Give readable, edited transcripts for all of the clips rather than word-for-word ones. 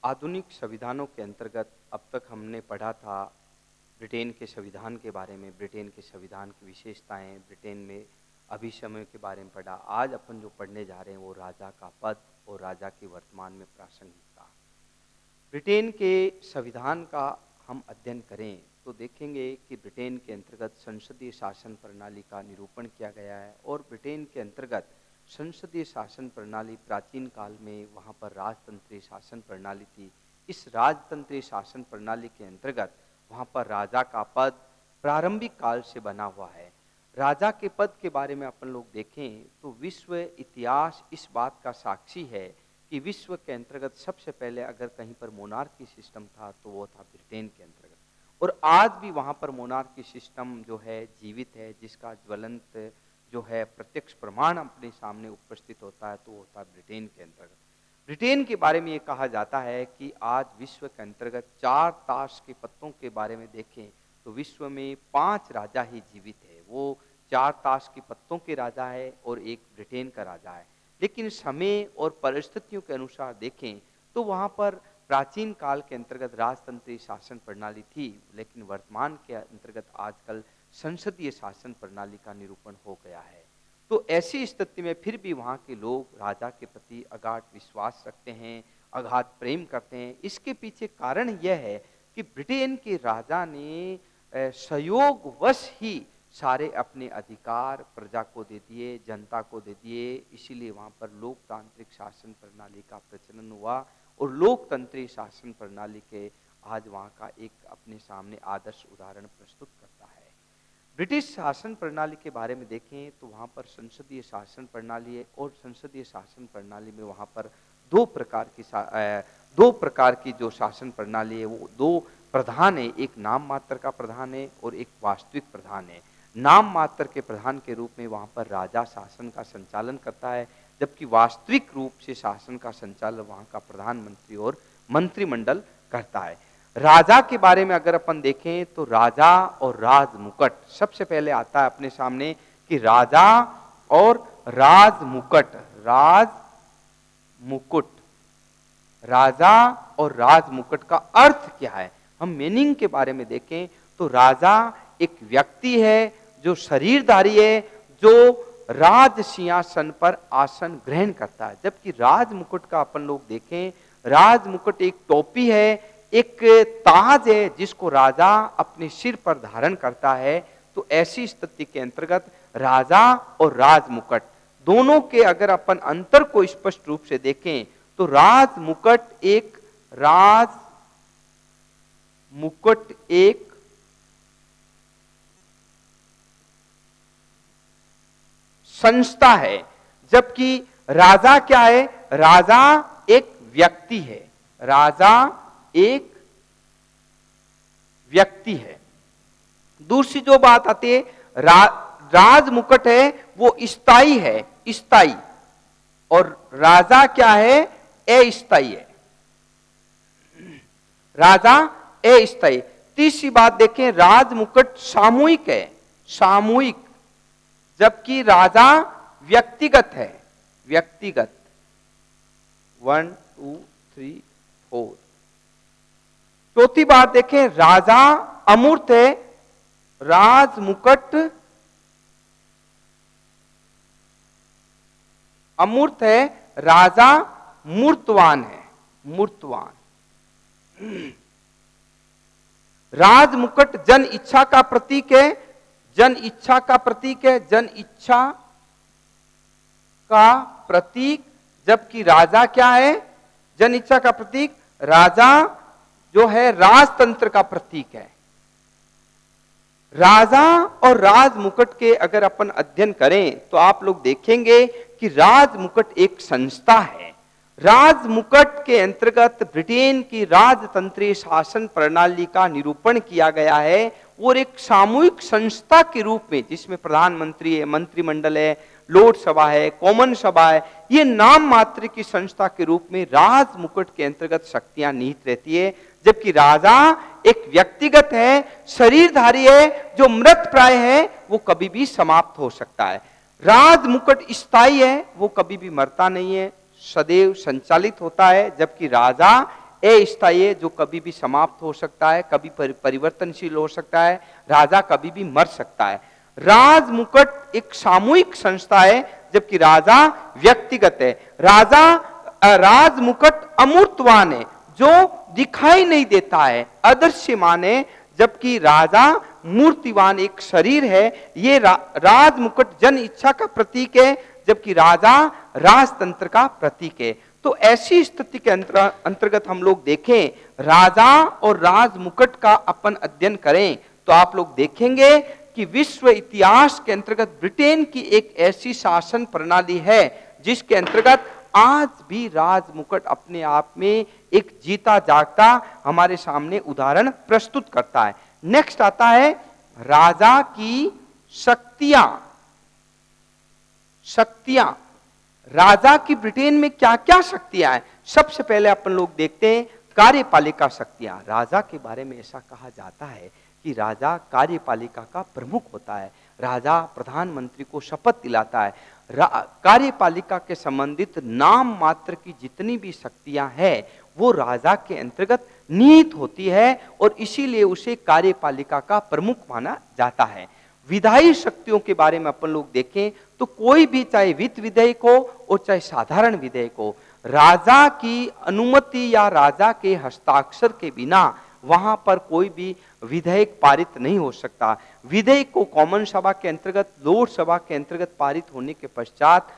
आधुनिक संविधानों के अंतर्गत अब तक हमने पढ़ा था ब्रिटेन के संविधान के बारे में, ब्रिटेन के संविधान की विशेषताएं, ब्रिटेन में अभिसमय के बारे में पढ़ा। आज अपन जो पढ़ने जा रहे हैं वो राजा का पद और राजा की वर्तमान में प्रासंगिकता। ब्रिटेन के संविधान का हम अध्ययन करें तो देखेंगे कि ब्रिटेन के अंतर्गत संसदीय शासन प्रणाली का निरूपण किया गया है और ब्रिटेन के अंतर्गत संसदीय शासन प्रणाली प्राचीन काल में वहाँ पर राजतंत्रीय शासन प्रणाली थी। इस राजतंत्रीय शासन प्रणाली के अंतर्गत वहाँ पर राजा का पद प्रारंभिक काल से बना हुआ है। राजा के पद के बारे में अपन लोग देखें तो विश्व इतिहास इस बात का साक्षी है कि विश्व के अंतर्गत सबसे पहले अगर कहीं पर मोनार्की सिस्टम था तो वो था ब्रिटेन के अंतर्गत, और आज भी वहाँ पर मोनार्की सिस्टम जो है जीवित है, जिसका ज्वलंत जो है प्रत्यक्ष प्रमाण अपने सामने उपस्थित होता है तो वो होता है ब्रिटेन के अंतर्गत। ब्रिटेन के बारे में ये कहा जाता है कि आज विश्व के अंतर्गत 4 ताश के पत्तों के बारे में देखें तो विश्व में 5 राजा ही जीवित है। वो 4 ताश के पत्तों के राजा है और एक ब्रिटेन का राजा है। लेकिन समय और परिस्थितियों के अनुसार देखें तो वहाँ पर प्राचीन काल के अंतर्गत राजतंत्रीय शासन प्रणाली थी, लेकिन वर्तमान के अंतर्गत आजकल संसदीय शासन प्रणाली का निरूपण हो गया है। तो ऐसी स्थिति में फिर भी वहाँ के लोग राजा के प्रति अगाध विश्वास रखते हैं, अगाध प्रेम करते हैं। इसके पीछे कारण यह है कि ब्रिटेन के राजा ने संयोगवश ही सारे अपने अधिकार प्रजा को दे दिए, जनता को दे दिए। इसीलिए वहाँ पर लोकतांत्रिक शासन प्रणाली का प्रचलन हुआ और लोकतंत्रीय शासन प्रणाली के आज वहाँ का एक अपने सामने आदर्श उदाहरण प्रस्तुत करता है। ब्रिटिश शासन प्रणाली के बारे में देखें तो वहाँ पर संसदीय शासन प्रणाली है और संसदीय शासन प्रणाली में वहाँ पर दो प्रकार की जो शासन प्रणाली है वो 2 प्रधान है। एक नाम मात्र का प्रधान है और एक वास्तविक प्रधान है। नाम मात्र के प्रधान के रूप में वहाँ पर राजा शासन का संचालन करता है, जबकि वास्तविक रूप से शासन का संचालन वहाँ का प्रधानमंत्री और मंत्रिमंडल करता है। राजा के बारे में अगर अपन देखें तो राजा और राज मुकुट सबसे पहले आता है अपने सामने कि राजा और राज मुकुट। राजा और राज मुकुट का अर्थ क्या है, हम मीनिंग के बारे में देखें तो राजा एक व्यक्ति है जो शरीरधारी है, जो राज सिंहासन पर आसन ग्रहण करता है। जबकि राज मुकुट का अपन लोग देखें, राज मुकुट एक टोपी है, एक ताज है जिसको राजा अपने सिर पर धारण करता है। तो ऐसी स्थिति के अंतर्गत राजा और राज मुकुट दोनों के अगर अपन अंतर को स्पष्ट रूप से देखें तो राज मुकुट एक संस्था है, जबकि राजा क्या है, राजा एक व्यक्ति है। राजा एक व्यक्ति है। दूसरी जो बात आती है, राज मुकुट है वो स्थायी है, स्थायी, और राजा क्या है, अस्थायी है। राजा अस्थायी। तीसरी बात देखें, राज मुकुट सामूहिक है, सामूहिक, जबकि राजा व्यक्तिगत है, व्यक्तिगत। 1 2 3 4। चौथी बात देखें, राजा अमूर्त है, राज मुकुट अमूर्त है, राजा मूर्तवान है, मूर्तवान। राज मुकुट जन इच्छा का प्रतीक है, जन इच्छा का प्रतीक है, जन इच्छा का प्रतीक, जबकि राजा क्या है, जन इच्छा का प्रतीक। राजा जो है राजतंत्र का प्रतीक है। राजा और राज मुकुट के अगर अपन अध्ययन करें तो आप लोग देखेंगे कि राज मुकुट एक संस्था है। राज मुकुट के अंतर्गत ब्रिटेन की राजतंत्रीय शासन प्रणाली का निरूपण किया गया है और एक सामूहिक संस्था के रूप में, जिसमें प्रधानमंत्री है, मंत्रिमंडल है, लोकसभा है, कॉमन सभा है, ये नाम मात्र की संस्था के रूप में राज मुकुट के अंतर्गत शक्तियां निहित रहती है। जबकि राजा एक व्यक्तिगत है, शरीरधारी है, जो मृत प्राय है, वो कभी भी समाप्त हो सकता है। राज मुकुट स्थायी है, वो कभी भी मरता नहीं है, सदैव संचालित होता है, जबकि राजा अस्थायी है, जो कभी भी समाप्त हो सकता है, कभी परिवर्तनशील हो सकता है। राजा कभी भी मर सकता है। राज मुकुट एक सामूहिक संस्था है, जबकि राजा व्यक्तिगत है। राज मुकुट अमूर्तवान है, जो दिखाई नहीं देता है, अदृश्यमान है, जबकि राजा मूर्तिवान एक शरीर है। ये राज मुकुट जन इच्छा का प्रतीक है, जबकि राजा राजतंत्र का प्रतीक है। तो ऐसी स्थिति के अंतर्गत हम लोग देखें, राजा और राज मुकुट का अपन अध्ययन करें, तो आप लोग देखेंगे कि विश्व इतिहास के अंतर्गत ब्रिटेन की एक ऐसी शासन प्रणाली है जिसके अंतर्गत आज भी राज मुकुट अपने आप में एक जीता जागता हमारे सामने उदाहरण प्रस्तुत करता है। नेक्स्ट आता है राजा की शक्तियां। राजा की ब्रिटेन में क्या क्या शक्तियां हैं? सबसे पहले अपन लोग देखते हैं कार्यपालिका शक्तियां। राजा के बारे में ऐसा कहा जाता है कि राजा कार्यपालिका का प्रमुख होता है। राजा प्रधानमंत्री को शपथ दिलाता है। कार्यपालिका के संबंधित नाम मात्र की जितनी भी शक्तियां हैं वो राजा के अंतर्गत निहित होती है और इसीलिए उसे कार्यपालिका का प्रमुख माना जाता है। विधायी शक्तियों के बारे में अपन लोग देखें तो कोई भी, चाहे वित्त विधेयक हो और चाहे साधारण विधेयक हो, राजा की अनुमति या राजा के हस्ताक्षर के बिना वहां पर कोई भी विधेयक पारित नहीं हो सकता। विधेयक को कॉमन सभा के अंतर्गत, लोक सभा के अंतर्गत पारित होने के पश्चात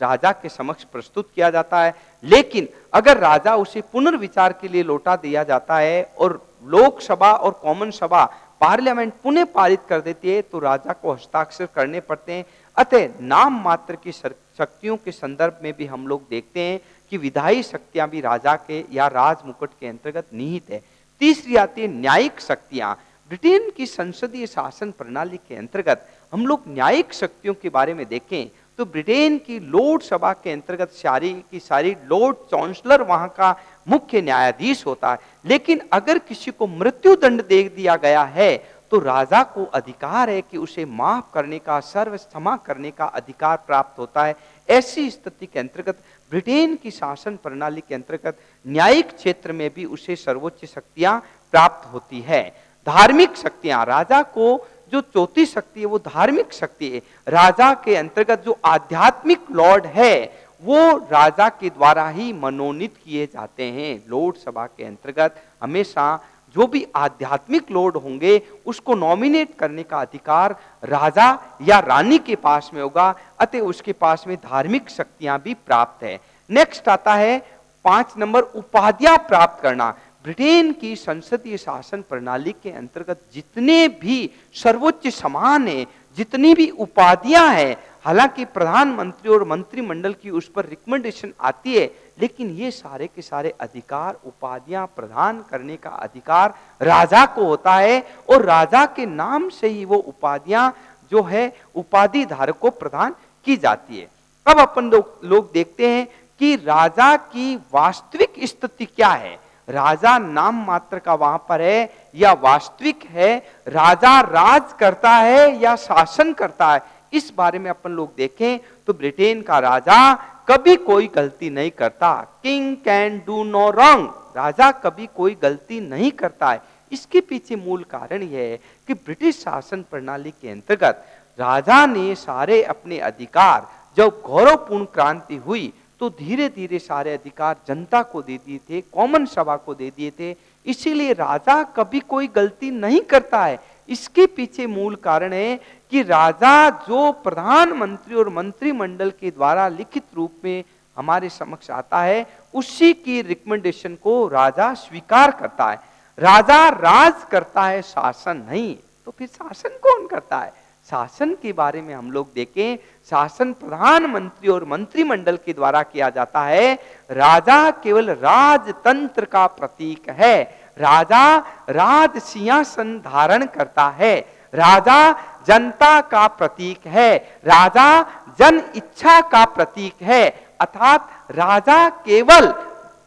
राजा के समक्ष प्रस्तुत किया जाता है। लेकिन अगर राजा उसे पुनर्विचार के लिए लौटा दिया जाता है और लोकसभा और कॉमन सभा पार्लियामेंट पुनः पारित कर देती है तो राजा को हस्ताक्षर करने पड़ते हैं। अतः नाम मात्र की शक्तियों के संदर्भ में भी हम लोग देखते हैं कि विधायी शक्तियां भी राजा के या राज मुकुट के अंतर्गत निहित है। तीसरी आती है न्यायिक शक्तियां। ब्रिटेन की संसदीय शासन प्रणाली के अंतर्गत हम लोग न्यायिक शक्तियों के बारे में देखें तो ब्रिटेन की लोक सभा के अंतर्गत सारी लॉर्ड चांसलर वहां का मुख्य न्यायाधीश होता है। लेकिन अगर किसी को मृत्यु दंड दे दिया गया है तो राजा को अधिकार है कि उसे माफ करने का, सर्व क्षमा करने का अधिकार प्राप्त होता है। ऐसी स्थिति के अंतर्गत ब्रिटेन की शासन प्रणाली के अंतर्गत न्यायिक क्षेत्र में भी उसे सर्वोच्च शक्तियां प्राप्त होती है। धार्मिक शक्तियां, राजा को जो चौथी शक्ति है वो धार्मिक शक्ति है। राजा के अंतर्गत जो आध्यात्मिक लॉर्ड है वो राजा के द्वारा ही मनोनीत किए जाते हैं। लोक सभा के अंतर्गत हमेशा जो भी आध्यात्मिक लॉर्ड होंगे उसको नॉमिनेट करने का अधिकार राजा या रानी के पास में होगा, अतः उसके पास में धार्मिक शक्तियां भी प्राप्त है। नेक्स्ट आता है 5 नंबर, उपाधियां प्राप्त करना। ब्रिटेन की संसदीय शासन प्रणाली के अंतर्गत जितने भी सर्वोच्च सम्मान है, जितनी भी उपाधियां हैं, हालांकि प्रधानमंत्री और मंत्रिमंडल की उस पर रिकमेंडेशन आती है, लेकिन ये सारे के सारे अधिकार, उपाधियां प्रदान करने का अधिकार राजा को होता है और राजा के नाम से ही वो उपाधियां जो है उपाधि धारक को प्रदान की जाती है। अब अपन लोग देखते हैं कि राजा की वास्तविक स्थिति क्या है। राजा नाम मात्र का वहां पर है या वास्तविक है? राजा राज करता है या शासन करता है? इस बारे में अपन लोग देखें तो ब्रिटेन का राजा कभी कोई गलती नहीं करता। King can do no wrong. राजा कभी कोई गलती नहीं करता है। इसके पीछे मूल कारण यह है कि ब्रिटिश शासन प्रणाली के अंतर्गत राजा ने सारे अपने अधिकार, जब गौरवपूर्ण क्रांति हुई तो धीरे धीरे सारे अधिकार जनता को दे दिए थे, कॉमन सभा को दे दिए थे। इसीलिए राजा कभी कोई गलती नहीं करता है। इसके पीछे मूल कारण है कि राजा जो प्रधानमंत्री और मंत्रिमंडल के द्वारा लिखित रूप में हमारे समक्ष आता है उसी की रिकमेंडेशन को राजा स्वीकार करता है। राजा राज करता है, शासन नहीं। तो फिर शासन कौन करता है? शासन के बारे में हम लोग देखें, शासन प्रधानमंत्री और मंत्रिमंडल के द्वारा किया जाता है। राजा केवल राजतंत्र का प्रतीक है। राजा राज सिंहासन धारण करता है। राजा जनता का प्रतीक है। राजा जन इच्छा का प्रतीक है। अर्थात राजा केवल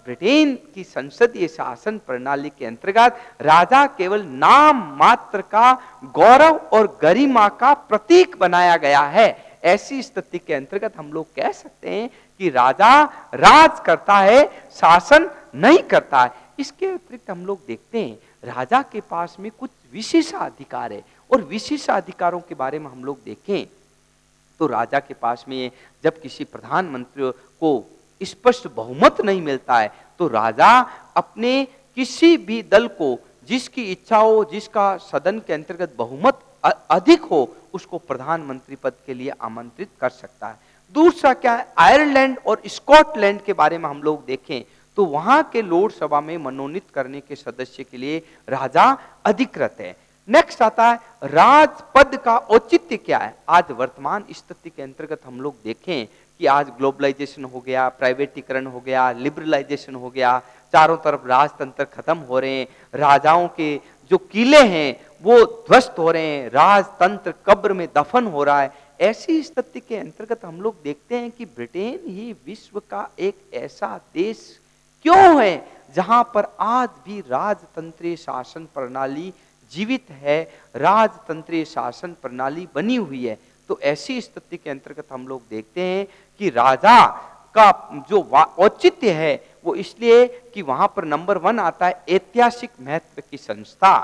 ब्रिटेन की संसदीय शासन प्रणाली के अंतर्गत राजा केवल नाम मात्र का गौरव और गरिमा का प्रतीक बनाया गया है। ऐसी स्थिति के अंतर्गत हम लोग कह सकते हैं कि राजा राज करता है, शासन नहीं करता है। इसके अतिरिक्त हम लोग देखते हैं राजा के पास में कुछ विशेषाधिकार है, और विशेषाधिकारों के बारे में हम लोग देखें तो राजा के पास में जब किसी प्रधानमंत्री को स्पष्ट बहुमत नहीं मिलता है तो राजा अपने किसी भी दल को जिसकी इच्छा हो, जिसका सदन के अंतर्गत बहुमत अधिक हो, उसको प्रधानमंत्री पद के लिए आमंत्रित कर सकता है। दूसरा क्या है, आयरलैंड और स्कॉटलैंड के बारे में हम लोग देखें तो वहां के लोक सभा में मनोनीत करने के सदस्य के लिए राजा अधिकृत है। नेक्स्ट आता है राजपद का औचित्य क्या है। आज वर्तमान स्थिति के अंतर्गत हम लोग देखें कि आज ग्लोबलाइजेशन हो गया, प्राइवेटीकरण हो गया, लिबरलाइजेशन हो गया, चारों तरफ राजतंत्र खत्म हो रहे हैं, राजाओं के जो किले हैं वो ध्वस्त हो रहे हैं, राजतंत्र कब्र में दफन हो रहा है। ऐसी स्थिति के अंतर्गत हम लोग देखते हैं कि ब्रिटेन ही विश्व का एक ऐसा देश क्यों है जहां पर आज भी राजतंत्रीय शासन प्रणाली जीवित है, राजतंत्रीय शासन प्रणाली बनी हुई है। तो ऐसी स्थिति के अंतर्गत हम लोग देखते हैं कि राजा का जो औचित्य है वो इसलिए कि वहां पर नंबर 1 आता है ऐतिहासिक महत्व की संस्था।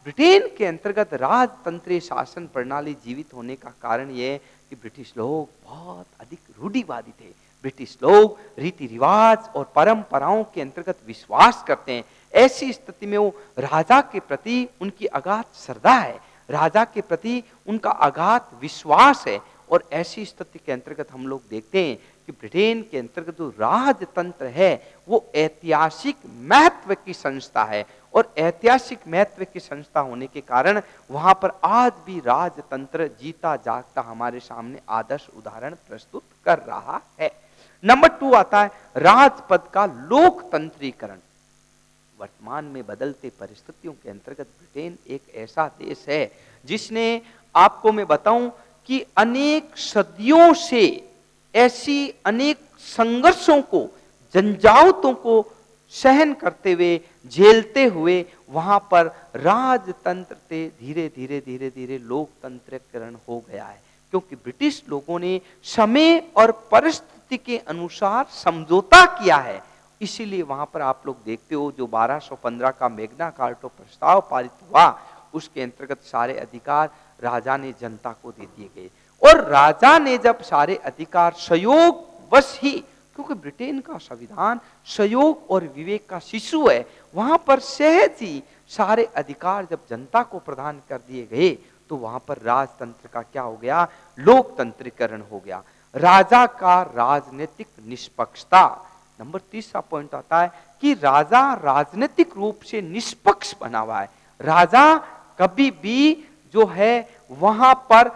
ब्रिटेन के अंतर्गत राजतंत्रीय शासन प्रणाली जीवित होने का कारण यह है कि ब्रिटिश लोग बहुत अधिक रूढ़िवादी थे। ब्रिटिश लोग रीति रिवाज और परंपराओं के अंतर्गत विश्वास करते हैं। ऐसी स्थिति में वो राजा के प्रति उनकी अगाध श्रद्धा है, राजा के प्रति उनका अगाध विश्वास है। और ऐसी स्थिति के अंतर्गत हम लोग देखते हैं कि ब्रिटेन के अंतर्गत जो राजतंत्र है वो ऐतिहासिक महत्व की संस्था है, और ऐतिहासिक महत्व की संस्था होने के कारण वहां पर आज भी राजतंत्र जीता जागता हमारे सामने आदर्श उदाहरण प्रस्तुत कर रहा है। नंबर 2 आता है राजपद का लोकतंत्रीकरण। वर्तमान में बदलते परिस्थितियों के अंतर्गत ब्रिटेन एक ऐसा देश है जिसने, आपको मैं बताऊं कि अनेक सदियों से ऐसी अनेक संघर्षों को, जंजावतों को सहन करते हुए, झेलते हुए वहां पर राजतंत्र से धीरे धीरे धीरे धीरे लोकतंत्रीकरण हो गया है। क्योंकि ब्रिटिश लोगों ने समय और परिस्थिति के अनुसार समझौता किया है। इसीलिए वहां पर आप लोग देखते हो जो 1215 का मैग्ना कार्टा प्रस्ताव पारित हुआ, उसके अंतर्गत सारे अधिकार राजा ने जनता को दे दिए गए। और राजा ने जब सारे अधिकार संयोगवश ही, क्योंकि ब्रिटेन का संविधान संयोग और विवेक का शिशु है, वहां पर सहज ही सारे अधिकार जब जनता को प्रदान कर दिए गए तो वहां पर राजतंत्र का क्या हो गया, लोकतंत्रीकरण हो गया। राजा का राजनीतिक निष्पक्षता। नंबर 3 पॉइंट आता है कि राजा राजनीतिक रूप से निष्पक्ष बना हुआ है। राजा कभी भी जो है वहां पर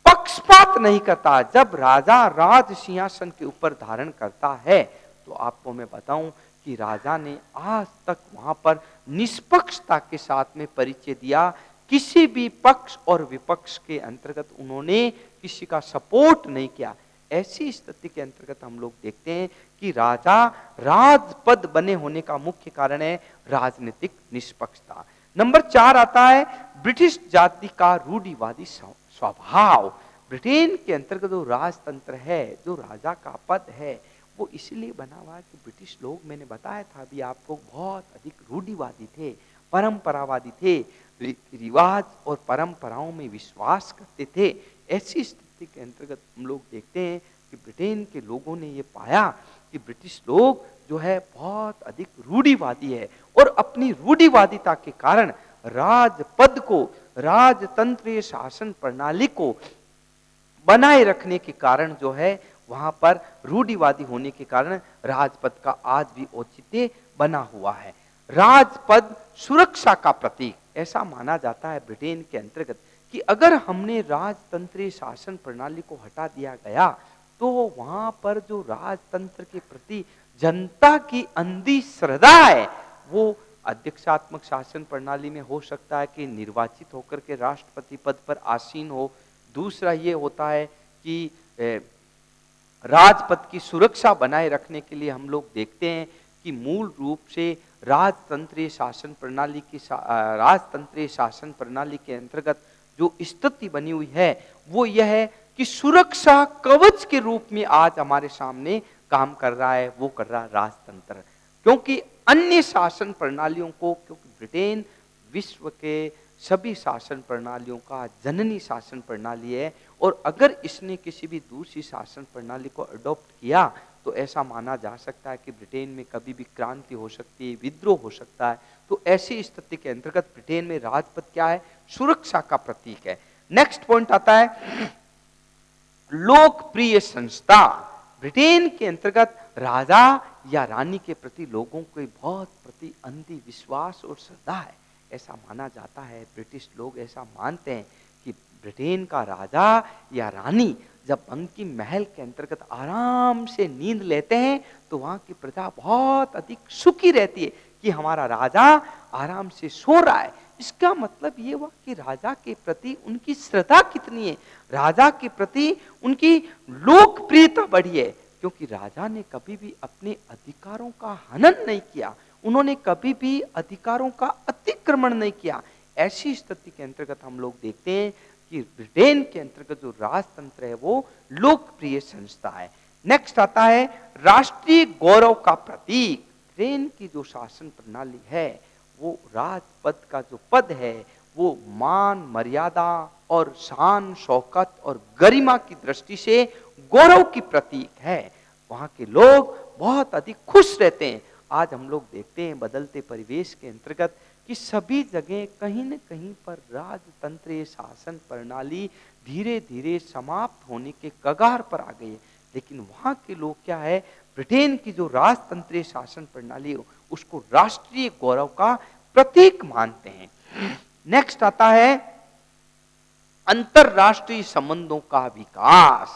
पक्षपात नहीं करता। जब राजा राज सिंहासन के ऊपर धारण करता है तो आपको मैं बताऊं कि राजा ने आज तक वहां पर निष्पक्षता के साथ में परिचय दिया। किसी भी पक्ष और विपक्ष के अंतर्गत उन्होंने किसी का सपोर्ट नहीं किया। ऐसी स्थिति के अंतर्गत हम लोग देखते हैं कि राजा राजपद बने होने का मुख्य कारण है राजनीतिक निष्पक्षता। नंबर 4 आता है ब्रिटिश जाति का रूढ़िवादी स्वभाव। ब्रिटेन के अंतर्गत जो राजतंत्र है, जो राजा का पद है, वो इसलिए बना हुआ है कि ब्रिटिश लोग, मैंने बताया था अभी आपको, बहुत अधिक रूढ़िवादी थे, परंपरावादी थे, रिवाज और परंपराओं में विश्वास करते थे। ऐसी स्थिति के अंतर्गत हम लोग देखते हैं कि ब्रिटेन के लोगों ने ये पाया कि ब्रिटिश लोग जो है बहुत अधिक रूढ़िवादी है, और अपनी रूढ़िवादिता के कारण राजपद को, राजतंत्रीय शासन प्रणाली को बनाए रखने के कारण जो है वहां पर रूढ़िवादी होने के कारण राजपद का आज भी औचित्य बना हुआ है। राजपद सुरक्षा का प्रतीक। ऐसा माना जाता है ब्रिटेन के अंतर्गत कि अगर हमने राजतंत्रीय शासन प्रणाली को हटा दिया गया तो वहां पर जो राजतंत्र के प्रति जनता की अंधी श्रद्धा है वो अध्यक्षात्मक शासन प्रणाली में हो सकता है कि निर्वाचित होकर के राष्ट्रपति पद पर आसीन हो। दूसरा ये होता है कि राजपद की सुरक्षा बनाए रखने के लिए हम लोग देखते हैं कि मूल रूप से राजतंत्रीय शासन प्रणाली के अंतर्गत जो स्थिति बनी हुई है वो यह है कि सुरक्षा कवच के रूप में आज हमारे सामने काम कर रहा है, वो कर रहा है राजतंत्र। क्योंकि अन्य शासन प्रणालियों को, क्योंकि ब्रिटेन विश्व के सभी शासन प्रणालियों का जननी शासन प्रणाली है, और अगर इसने किसी भी दूसरी शासन प्रणाली को अडॉप्ट किया तो ऐसा माना जा सकता है कि ब्रिटेन में कभी भी क्रांति हो सकती है, विद्रोह हो सकता है। तो ऐसी स्थिति के अंतर्गत ब्रिटेन में राजपद क्या है? सुरक्षा का प्रतीक है। नेक्स्ट पॉइंट आता है लोकप्रिय संस्था। ब्रिटेन के अंतर्गत राजा या रानी के प्रति लोगों को बहुत प्रति अंधी विश्वास और श्रद्धा है। ऐसा माना जाता है, ब्रिटिश लोग ऐसा मानते हैं कि ब्रिटेन का राजा या रानी जब बंकिंग महल के अंतर्गत आराम से नींद लेते हैं तो वहां की प्रजा बहुत अधिक सुखी रहती है कि हमारा राजा आराम से सो रहा है। इसका मतलब ये हुआ कि राजा के प्रति उनकी श्रद्धा कितनी है, राजा के प्रति उनकी लोकप्रियता बढ़ी है, क्योंकि राजा ने कभी भी अपने अधिकारों का हनन नहीं किया, उन्होंने कभी भी अधिकारों का अतिक्रमण नहीं किया। ऐसी स्थिति के अंतर्गत हम लोग देखते हैं कि ब्रिटेन के अंतर्गत जो राजतंत्र है वो लोकप्रिय संस्था है। नेक्स्ट आता है राष्ट्रीय गौरव का प्रतीक। ब्रिटेन की जो शासन प्रणाली है वो राजपद का जो पद है वो मान, मर्यादा और शान, शौकत और गरिमा की दृष्टि से गौरव की प्रतीक है। वहां के लोग बहुत अधिक खुश रहते हैं। आज हम लोग देखते हैं बदलते परिवेश के अंतर्गत कि सभी जगह कहीं न कहीं पर राजतंत्रीय शासन प्रणाली धीरे धीरे समाप्त होने के कगार पर आ गई है। लेकिन वहां के लोग क्या है, ब्रिटेन की जो राजतंत्रीय शासन प्रणाली है उसको राष्ट्रीय गौरव का प्रतीक मानते हैं। नेक्स्ट आता है अंतरराष्ट्रीय संबंधों का विकास।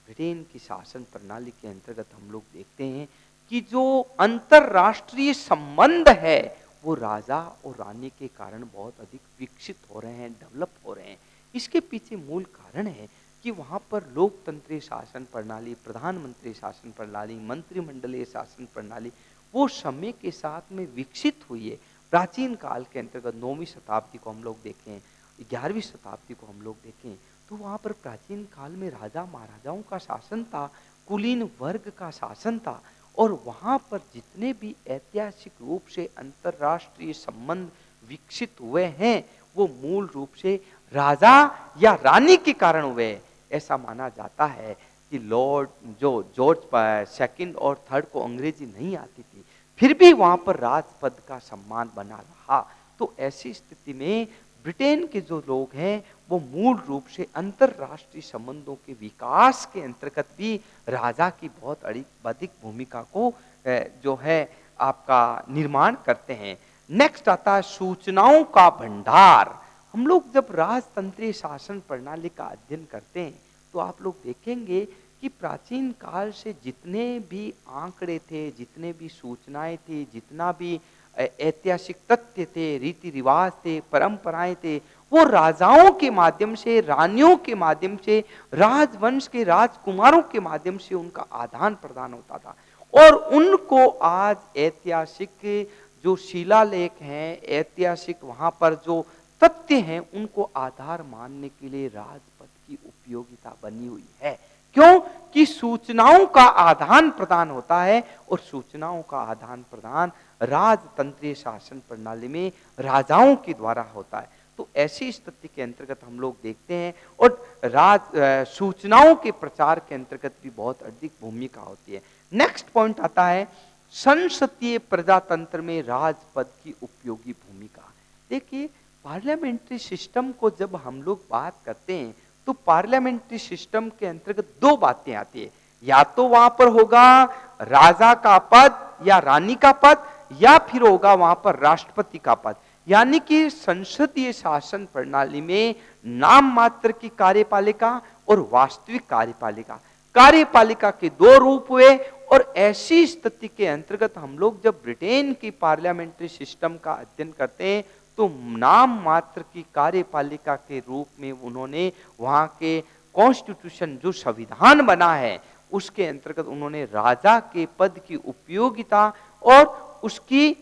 ब्रिटेन की शासन प्रणाली के अंतर्गत हम लोग देखते हैं कि जो अंतरराष्ट्रीय संबंध है वो राजा और रानी के कारण बहुत अधिक विकसित हो रहे हैं, डेवलप हो रहे हैं। इसके पीछे मूल कारण है कि वहां पर लोकतंत्रीय शासन प्रणाली, प्रधानमंत्री शासन प्रणाली, मंत्रिमंडलीय शासन प्रणाली वो समय के साथ में विकसित हुई है। प्राचीन काल के अंतर्गत 9वीं शताब्दी को हम लोग देखें, 11वीं शताब्दी को हम लोग देखें तो वहां पर प्राचीन काल में राजा महाराजाओं का शासन था, कुलीन वर्ग का शासन था, और वहां पर जितने भी ऐतिहासिक रूप से अंतरराष्ट्रीय संबंध विकसित हुए हैं वो मूल रूप से राजा या रानी के कारण हुए। ऐसा माना जाता है कि जॉर्ज सेकंड और थर्ड को अंग्रेजी नहीं आती थी, फिर भी वहां पर राजपद का सम्मान बना रहा। तो ऐसी स्थिति में ब्रिटेन के जो लोग हैं वो मूल रूप से अंतरराष्ट्रीय संबंधों के विकास के अंतर्गत भी राजा की बहुत अधिक भूमिका को जो है आपका निर्माण करते हैं। नेक्स्ट आता है सूचनाओं का भंडार। हम लोग जब राजतंत्रीय शासन प्रणाली का अध्ययन करते हैं तो आप लोग देखेंगे कि प्राचीन काल से जितने भी आंकड़े थे, जितने भी सूचनाएं थी, जितना भी ऐतिहासिक तथ्य थे, रीति रिवाज थे, परंपराएं थे, वो राजाओं के माध्यम से, रानियों के माध्यम से, राजवंश के राजकुमारों के माध्यम से उनका आदान प्रदान होता था। और उनको आज ऐतिहासिक जो शिलालेख हैं, ऐतिहासिक वहां पर जो तथ्य हैं, उनको आधार मानने के लिए राजपद की उपयोगिता बनी हुई है। क्यों? कि सूचनाओं का आदान प्रदान होता है, और सूचनाओं का आदान प्रदान राजतंत्रीय शासन प्रणाली में राजाओं के द्वारा होता है। तो ऐसी स्थिति के अंतर्गत हम लोग देखते हैं, और सूचनाओं के प्रचार के अंतर्गत भी बहुत अधिक भूमिका होती है। नेक्स्ट पॉइंट आता है संसदीय प्रजातंत्र में राजपद की उपयोगी भूमिका। देखिए, पार्लियामेंट्री सिस्टम को जब हम लोग बात करते हैं तो पार्लियामेंट्री सिस्टम के अंतर्गत दो बातें आती है, या तो वहां पर होगा राजा का पद या रानी का पद, या फिर होगा वहां पर राष्ट्रपति का पद। यानी कि संसदीय शासन प्रणाली में नाम मात्र की कार्यपालिका और वास्तविक कार्यपालिका, कार्यपालिका के दो रूप हुए। और ऐसी स्थिति के अंतर्गत हम लोग जब ब्रिटेन की पार्लियामेंट्री सिस्टम का अध्ययन करते हैं तो नाम मात्र की कार्यपालिका के रूप में उन्होंने वहां के कॉन्स्टिट्यूशन जो संविधान बना है उसके अंतर्गत उन्होंने राजा के पद की उपयोगिता और उसकी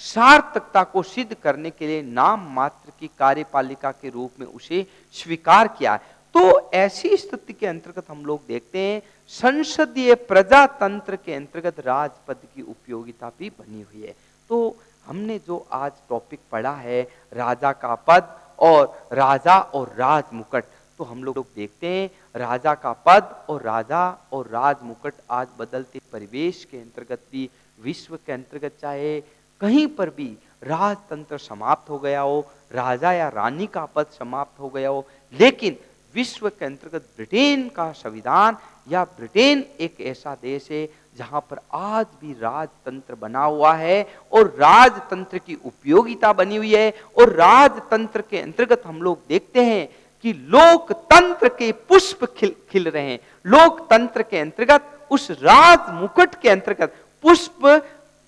सार्थकता को सिद्ध करने के लिए नाम मात्र की कार्यपालिका के रूप में उसे स्वीकार किया। तो ऐसी स्थिति के अंतर्गत हम लोग देखते हैं संसदीय प्रजातंत्र के अंतर्गत राजपद की उपयोगिता भी बनी हुई है। तो हमने जो आज टॉपिक पढ़ा है राजा का पद और राजा और राज मुकुट, तो हम लोग देखते हैं राजा का पद और राजा और राज मुकुट आज बदलते परिवेश के अंतर्गत भी, विश्व के अंतर्गत चाहे कहीं पर भी राजतंत्र समाप्त हो गया हो, राजा या रानी का पद समाप्त हो गया हो, लेकिन विश्व के अंतर्गत ब्रिटेन का संविधान या ब्रिटेन एक ऐसा देश है जहां पर आज भी राजतंत्र बना हुआ है और राजतंत्र की उपयोगिता बनी हुई है। और राजतंत्र के अंतर्गत हम लोग देखते हैं कि लोकतंत्र के पुष्प खिल रहे हैं। लोकतंत्र के अंतर्गत उस राज मुकुट के अंतर्गत पुष्प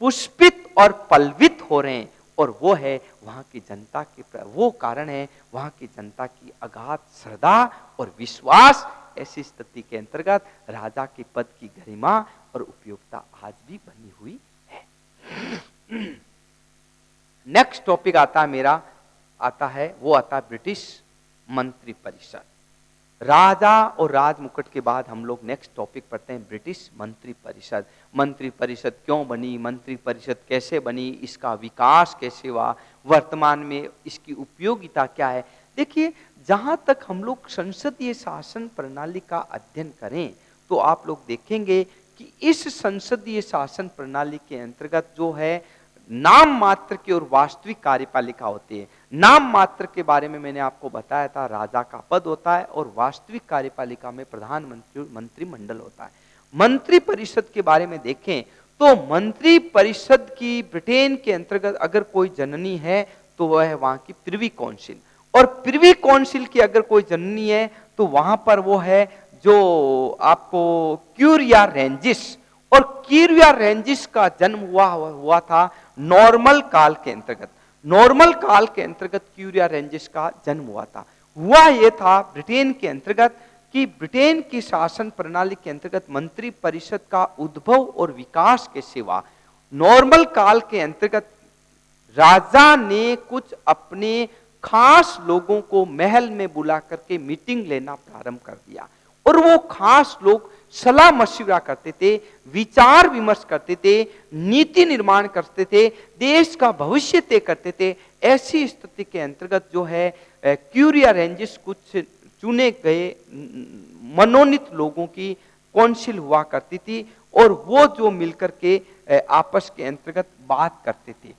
पुष्पित और पल्वित हो रहे हैं, और वो है वहां की जनता के, वो कारण है वहां की जनता की अगाध श्रद्धा और विश्वास। ऐसी स्थिति के अंतर्गत राजा के पद की गरिमा और उपयोगिता आज भी बनी हुई है। नेक्स्ट टॉपिक आता है मेरा, वो आता है ब्रिटिश मंत्री परिषद। राजा और राज मुकुट के बाद हम लोग नेक्स्ट टॉपिक पढ़ते हैं ब्रिटिश मंत्री परिषद। मंत्री परिषद क्यों बनी, मंत्री परिषद कैसे बनी, इसका विकास कैसे हुआ, वर्तमान में इसकी उपयोगिता क्या है। देखिए, जहां तक हम लोग संसदीय शासन प्रणाली का अध्ययन करें तो आप लोग देखेंगे कि इस संसदीय शासन प्रणाली के अंतर्गत जो है नाम मात्र की और वास्तविक कार्यपालिका होती है। नाम मात्र के बारे में मैंने आपको बताया था, राजा का पद होता है और वास्तविक कार्यपालिका में प्रधानमंत्री मंत्रिमंडल होता है। मंत्री परिषद के बारे में देखें तो मंत्री परिषद की ब्रिटेन के अंतर्गत अगर कोई जननी है तो वह है वहां की प्रिवी काउंसिल, और प्रिवी काउंसिल की अगर कोई जननी है तो वहां पर वो है जो आपको क्यूरिया रेंजिस, और क्यूरिया रेंजिस का जन्म हुआ था नॉर्मल काल के अंतर्गत। नॉर्मल काल के अंतर्गत क्यूरिया रेंजिस का जन्म हुआ था। हुआ यह था ब्रिटेन के अंतर्गत कि ब्रिटेन की शासन प्रणाली के अंतर्गत मंत्री परिषद का उद्भव और विकास के सिवा नॉर्मल काल के अंतर्गत राजा ने कुछ अपने खास लोगों को महल में बुला करके मीटिंग लेना प्रारंभ कर दिया, और वो खास लोग सलाह मशविरा करते थे, विचार विमर्श करते थे, नीति निर्माण करते थे, देश का भविष्य तय करते थे। ऐसी स्थिति के अंतर्गत जो है क्यूरिया रेंजिस कुछ चुने गए मनोनीत लोगों की काउंसिल हुआ करती थी, और वो जो मिलकर के आपस के अंतर्गत बात करते थे।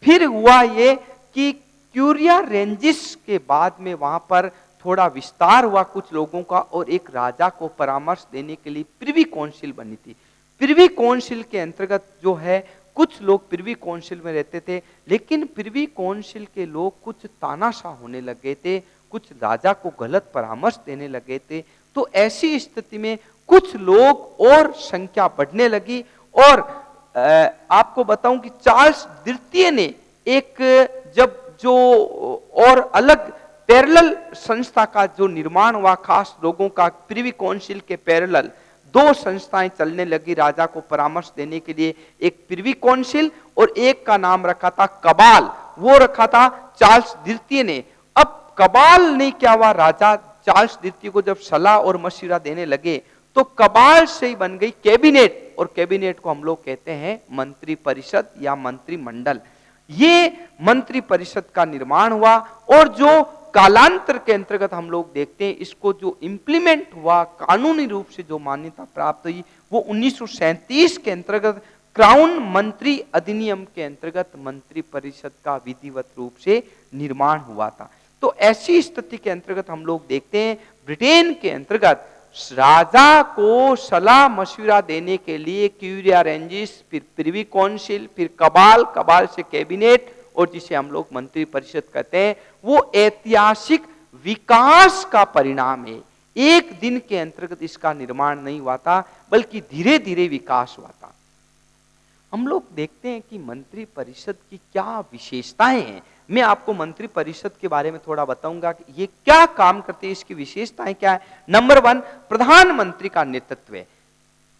फिर हुआ ये कि क्यूरिया रेंजिस के बाद में वहां पर थोड़ा विस्तार हुआ कुछ लोगों का, और एक राजा को परामर्श देने के लिए प्रिवी काउंसिल बनी थी। प्रिवी काउंसिल के अंतर्गत जो है कुछ लोग प्रिवी काउंसिल में रहते थे, लेकिन प्रिवी काउंसिल के लोग कुछ तानाशाह होने लगे थे, कुछ राजा को गलत परामर्श देने लगे थे। तो ऐसी स्थिति में कुछ लोग और संख्या बढ़ने लगी, और आपको बताऊं कि चार्ल्स द्वितीय ने एक जब जो और अलग पैरेलल संस्था का जो निर्माण हुआ, खास लोगों का प्रिवी काउंसिल के पैरेलल दो संस्थाएं चलने लगी राजा को परामर्श देने के लिए, एक प्रिवी काउंसिल और एक का नाम रखा था कबाल, वो रखा था चार्ल्स द्वितीय ने। अब कबाल ने क्या हुआ, राजा चार्ल्स द्वितीय को जब सलाह और मशविरा देने लगे तो कबाल से ही बन गई कैबिनेट, और कैबिनेट को हम लोग कहते हैं मंत्री परिषद या मंत्रिमंडल। ये मंत्री परिषद का निर्माण हुआ, और जो कालांतर के अंतर्गत हम लोग देखते हैं इसको जो इंप्लीमेंट हुआ, कानूनी रूप से जो मान्यता प्राप्त हुई, वो 1937 के अंतर्गत क्राउन मंत्री अधिनियम के अंतर्गत मंत्री परिषद का विधिवत रूप से निर्माण हुआ था। तो ऐसी स्थिति के अंतर्गत हम लोग देखते हैं ब्रिटेन के अंतर्गत राजा को सलाह मशविरा देने के लिए क्यूरिया रेंजिस, फिर प्रिवी काउंसिल, फिर कबाल, कबाल से कैबिनेट, और जिसे हम लोग मंत्री परिषद कहते हैं, वो ऐतिहासिक विकास का परिणाम है। एक दिन के अंतर्गत इसका निर्माण नहीं हुआ था, बल्कि धीरे धीरे विकास हुआ था। हम लोग देखते हैं कि मंत्री परिषद की क्या विशेषताएं हैं। मैं आपको मंत्री परिषद के बारे में थोड़ा बताऊंगा कि ये क्या काम करती है, इसकी विशेषताएं क्या है। नंबर 1, प्रधानमंत्री का नेतृत्व है।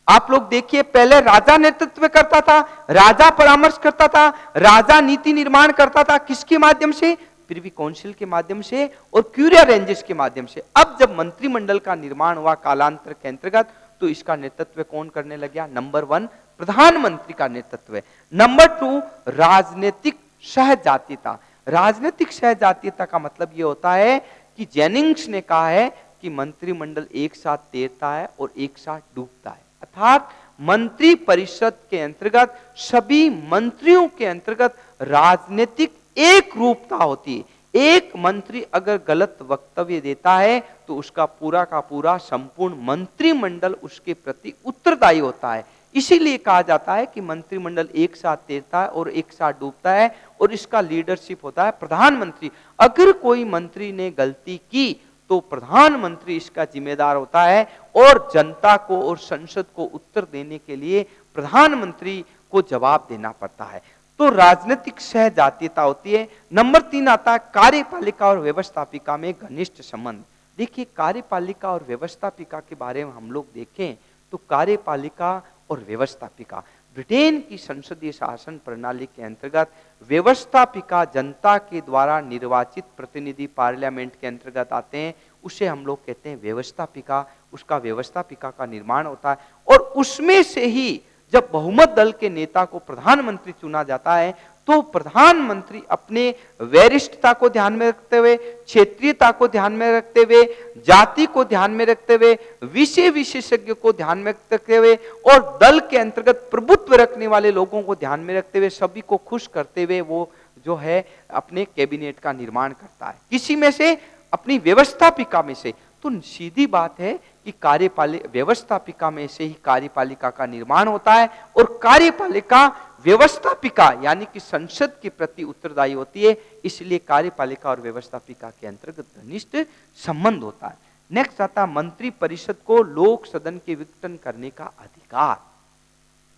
आप लोग देखिए, पहले राजा नेतृत्व करता था, राजा परामर्श करता था, राजा नीति निर्माण करता था, किसके माध्यम से, प्रिवी काउंसिल के माध्यम से और क्यूरिया रेंजेस के माध्यम से। अब जब मंत्रिमंडल का निर्माण हुआ कालांतर के अंतर्गत, तो इसका नेतृत्व कौन करने लग गया? नंबर 1 प्रधानमंत्री का नेतृत्व है। नंबर 2 राजनीतिक सहजातीयता। राजनीतिक सहजातीयता का मतलब यह होता है कि जेनिंग्स ने कहा है कि मंत्रिमंडल एक साथ तैरता है और एक साथ डूबता है, अर्थात मंत्री परिषद के अंतर्गत सभी मंत्रियों के अंतर्गत राजनीतिक एक रूपता होती है। एक मंत्री अगर गलत वक्तव्य देता है तो उसका पूरा का पूरा संपूर्ण मंत्रिमंडल उसके प्रति उत्तरदायी होता है। इसीलिए कहा जाता है कि मंत्रिमंडल एक साथ तैरता है और एक साथ डूबता है, और इसका लीडरशिप होता है प्रधानमंत्री। अगर कोई मंत्री ने गलती की तो प्रधानमंत्री इसका जिम्मेदार होता है, और जनता को और संसद को उत्तर देने के लिए प्रधानमंत्री को जवाब देना पड़ता है। तो राजनीतिक सहजातीयता होती है। नंबर 3 आता है कार्यपालिका और व्यवस्थापिका में घनिष्ठ संबंध। देखिए, कार्यपालिका और व्यवस्थापिका के बारे में हम लोग देखें तो कार्यपालिका और व्यवस्थापिका, ब्रिटेन की संसदीय शासन प्रणाली के अंतर्गत व्यवस्थापिका जनता के द्वारा निर्वाचित प्रतिनिधि पार्लियामेंट के अंतर्गत आते हैं, उसे हम लोग कहते हैं व्यवस्थापिका। उसका व्यवस्थापिका का निर्माण होता है, और उसमें से ही जब बहुमत दल के नेता को प्रधानमंत्री चुना जाता है तो प्रधानमंत्री अपने वरिष्ठता को ध्यान में रखते हुए, क्षेत्रीयता को ध्यान में रखते हुए, जाति को ध्यान में रखते हुए, विषय विशेषज्ञ को ध्यान में रखते हुए, और दल के अंतर्गत प्रभुत्व रखने वाले लोगों को ध्यान में रखते हुए, सभी को खुश करते हुए वो जो है अपने कैबिनेट का निर्माण करता है। किसी में से? अपनी व्यवस्थापिका में से। तो सीधी बात है कि व्यवस्थापिका में से ही कार्यपालिका का निर्माण होता है, और कार्यपालिका व्यवस्थापिका यानी कि संसद के प्रति उत्तरदायी होती है। इसलिए कार्यपालिका और व्यवस्थापिका के अंतर्गत घनिष्ठ संबंध होता है। नेक्स्ट आता मंत्री परिषद को लोक सदन के विघटन करने का अधिकार।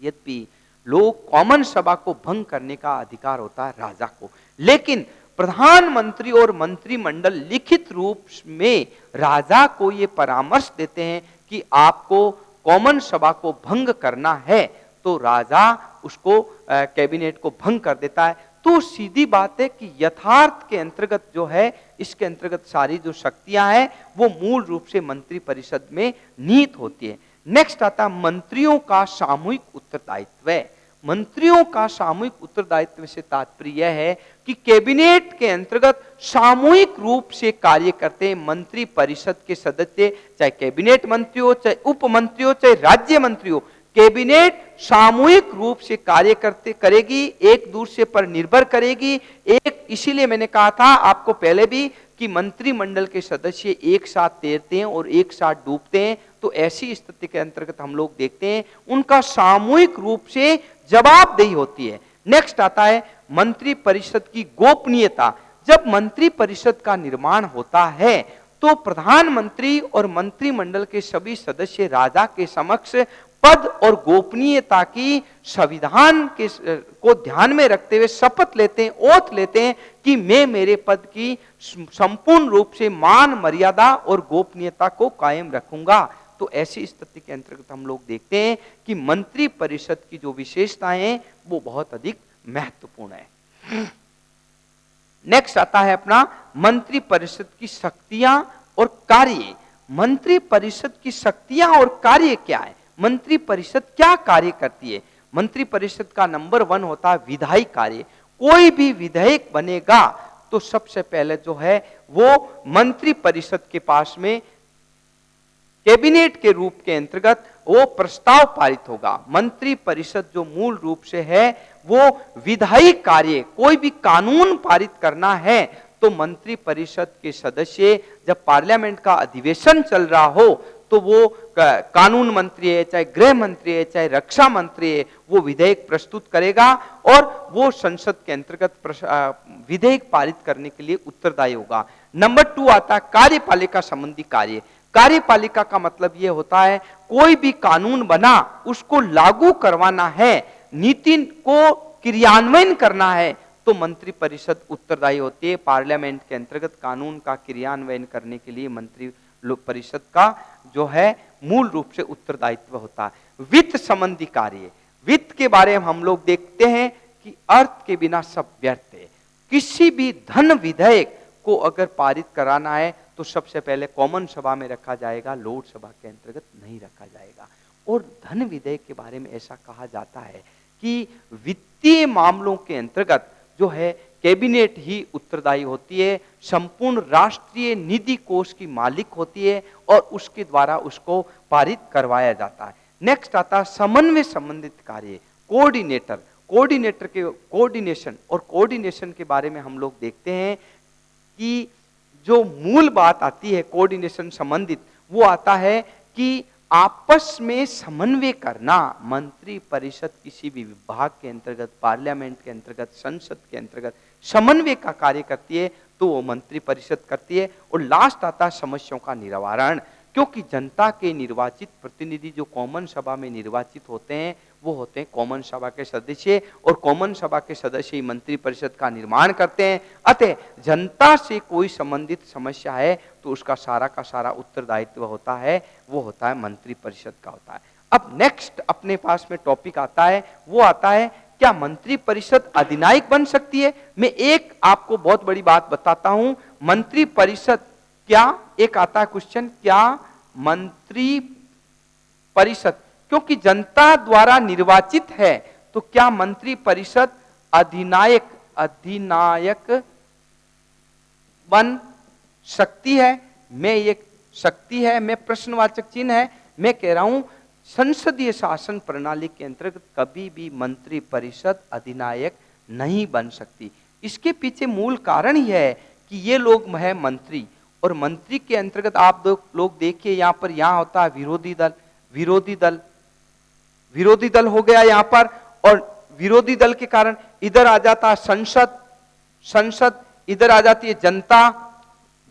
यद्यपि लोक कॉमन सभा को भंग करने का अधिकार होता है राजा को, लेकिन प्रधानमंत्री और मंत्रिमंडल लिखित रूप में राजा को यह परामर्श देते हैं कि आपको कॉमन सभा को भंग करना है, तो राजा उसको कैबिनेट को भंग कर देता है। तो सीधी बात है कि यथार्थ के अंतर्गत जो है, इसके अंतर्गत सारी जो शक्तियां हैं वो मूल रूप से मंत्री परिषद में निहित होती है। नेक्स्ट आता मंत्रियों का सामूहिक उत्तरदायित्व। मंत्रियों का सामूहिक उत्तरदायित्व से तात्पर्य यह है कि कैबिनेट के अंतर्गत सामूहिक रूप से कार्य करते हैं मंत्री परिषद के सदस्य, चाहे कैबिनेट मंत्री हो, चाहे उप मंत्री हो, चाहे राज्य मंत्री हो। कैबिनेट सामूहिक रूप से कार्य करेगी, एक दूसरे पर निर्भर करेगी। इसीलिए मैंने कहा था आपको पहले भी कि मंत्रिमंडल के सदस्य एक साथ तैरते हैं और एक साथ डूबते हैं। तो ऐसी स्थिति के अंतर्गत हम लोग देखते हैं उनका सामूहिक रूप से जवाबदेही होती है। नेक्स्ट आता है मंत्री परिषद की गोपनीयता। जब मंत्री परिषद का निर्माण होता है तो प्रधानमंत्री और मंत्रिमंडल के सभी सदस्य राजा के समक्ष पद और गोपनीयता की संविधान के को ध्यान में रखते हुए शपथ लेते हैं, ओथ लेते हैं कि मैं मेरे पद की संपूर्ण रूप से मान मर्यादा और गोपनीयता को कायम रखूंगा। तो ऐसी स्थिति के अंतर्गत हम लोग देखते हैं कि मंत्री परिषद की जो विशेषताएं हैं वो बहुत अधिक महत्वपूर्ण है। नेक्स्ट आता है अपना मंत्री परिषद की शक्तियां और कार्य। मंत्री परिषद की शक्तियां और कार्य क्या है? मंत्री परिषद क्या कार्य करती है? मंत्री परिषद का नंबर 1 होता है विधायी कार्य। कोई भी विधेयक बनेगा तो सबसे पहले जो है वो मंत्री परिषद के पास में कैबिनेट के रूप के अंतर्गत वो प्रस्ताव पारित होगा। मंत्री परिषद जो मूल रूप से है वो विधायी कार्य, कोई भी कानून पारित करना है तो मंत्री परिषद के सदस्य जब पार्लियामेंट का अधिवेशन चल रहा हो तो वो कानून मंत्री है, चाहे गृह मंत्री है, चाहे रक्षा मंत्री है, वो विधेयक प्रस्तुत करेगा और वो संसद के अंतर्गत विधेयक पारित करने के लिए उत्तरदायी होगा। नंबर 2 आता है कार्यपालिका संबंधी कार्य। कार्यपालिका का मतलब यह होता है कोई भी कानून बना उसको लागू करवाना है, नीति को क्रियान्वयन करना है तो मंत्री परिषद उत्तरदायी होती है। पार्लियामेंट के अंतर्गत कानून का क्रियान्वयन करने के लिए मंत्री परिषद का जो है मूल रूप से उत्तरदायित्व होता है। वित्त संबंधी कार्य, वित्त के बारे में हम लोग देखते हैं कि अर्थ के बिना सब व्यर्थ है। किसी भी धन विधेयक को अगर पारित कराना है तो सबसे पहले कॉमन सभा में रखा जाएगा, लोकसभा के अंतर्गत नहीं रखा जाएगा। और धन विधेयक के बारे में ऐसा कहा जाता है कि वित्तीय मामलों के अंतर्गत जो है कैबिनेट ही उत्तरदायी होती है, संपूर्ण राष्ट्रीय निधि कोष की मालिक होती है और उसके द्वारा उसको पारित करवाया जाता है। नेक्स्ट आता है समन्वय संबंधित कार्य, कोऑर्डिनेटर। कोऑर्डिनेटर के कोऑर्डिनेशन और कोऑर्डिनेशन के बारे में हम लोग देखते हैं कि जो मूल बात आती है कोऑर्डिनेशन संबंधित, वो आता है कि आपस में समन्वय करना। मंत्री परिषद किसी भी विभाग के अंतर्गत, पार्लियामेंट के अंतर्गत, संसद के अंतर्गत समन्वय का कार्य करती है तो वो मंत्री परिषद करती है। और लास्ट आता है समस्याओं का निवारण, क्योंकि जनता के निर्वाचित प्रतिनिधि जो कॉमन सभा में निर्वाचित होते हैं वो होते हैं कॉमन सभा के सदस्य, और कॉमन सभा के सदस्य ही मंत्री परिषद का निर्माण करते हैं। अतः जनता से कोई संबंधित समस्या है तो उसका सारा का सारा उत्तरदायित्व होता है, वो होता है मंत्री परिषद का होता है। अब नेक्स्ट अपने पास में टॉपिक आता है, वो आता है क्या मंत्री परिषद अधिनायक बन सकती है। मैं एक आपको बहुत बड़ी बात बताता हूं, मंत्री परिषद क्या, एक आता है क्वेश्चन, क्या मंत्री परिषद क्योंकि जनता द्वारा निर्वाचित है तो क्या मंत्री परिषद अधिनायक बन सकती है। मैं ये सकती है, मैं प्रश्नवाचक चिन्ह है, मैं कह रहा हूं संसदीय शासन प्रणाली के अंतर्गत कभी भी मंत्री परिषद अधिनायक नहीं बन सकती। इसके पीछे मूल कारण ही है कि ये लोग है मंत्री, और मंत्री के अंतर्गत आप लोग देखिए यहाँ पर, यहाँ होता है विरोधी दल हो गया यहाँ पर, और विरोधी दल के कारण इधर आ जाता है संसद, इधर आ जाती है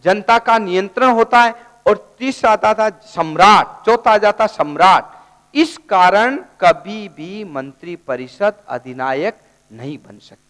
जनता का नियंत्रण होता है, और तीसरा आता था सम्राट, चौथा आ जाता सम्राट। इस कारण कभी भी मंत्री परिषद अधिनायक नहीं बन सकती।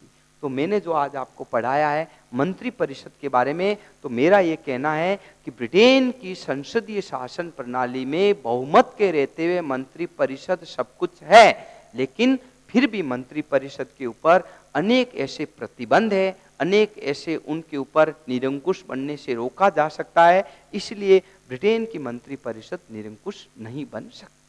तो मैंने जो आज आपको पढ़ाया है मंत्री परिषद के बारे में, तो मेरा ये कहना है कि ब्रिटेन की संसदीय शासन प्रणाली में बहुमत के रहते हुए मंत्री परिषद सब कुछ है, लेकिन फिर भी मंत्री परिषद के ऊपर अनेक ऐसे प्रतिबंध है, अनेक ऐसे उनके ऊपर निरंकुश बनने से रोका जा सकता है, इसलिए ब्रिटेन की मंत्री परिषद निरंकुश नहीं बन सकती।